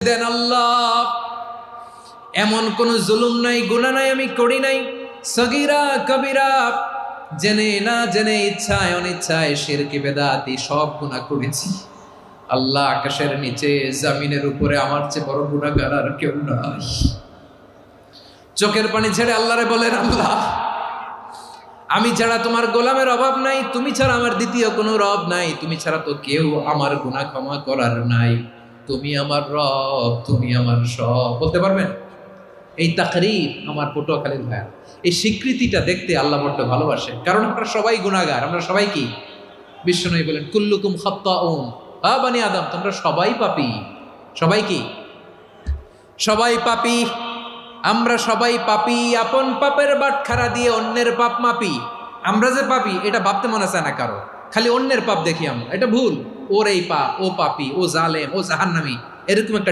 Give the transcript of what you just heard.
দেন আল্লাহ। এমন কোন জুলুম নাই, গুনাহ নাই আমি করি নাই, সগীরা কবিরা, জেনে না জেনে, ইচ্ছায় অনিচ্ছায়, শিরকি বেদাতি সব গুনাহ করেছি। আল্লাহ, আকাশের নিচে জমিনের উপরে আমার চেয়ে বড় গুনাহগার আর কেউ নাই। চোখের পানি ছেড়ে আল্লাহরে বলেন, আল্লাহ আমি ছাড়া তোমার গোলামের অভাব নাই, তুমি ছাড়া আমার দ্বিতীয় কোনো রব নাই, তুমি ছাড়া তো কেউ আমার গুনাহ ক্ষমা করার নাই, তুমি আমার রব, তুমি আমার সব। বলতে পারবেন? এই তাকরীর আমার পটুয়াখালীর ভাইয়া, এই স্বীকৃতিটা দেখতে আল্লাহ বড্ড ভালোবাসে, কারণ আমরা সবাই গুনাহগার। আমরা সবাই কি? বিশ্বনবী বলেন, কুল্লুকুম খাত্তাউন, বানি আদম, তোমরা সবাই পাপী। সবাই কি? সবাই পাপী। আমরা সবাই পাপী। আপন পাপের বাটখারা দিয়ে অন্যের পাপ মাপি। আমরা যে পাপী এটা ভাবতে মনে চায় না কারো, খালি অন্যের পাপ দেখি আমরা, এটা ভুল। ওর এই পাপ, ও পাপী, ও জালেম, ও জাহান্নামী, এরকম একটা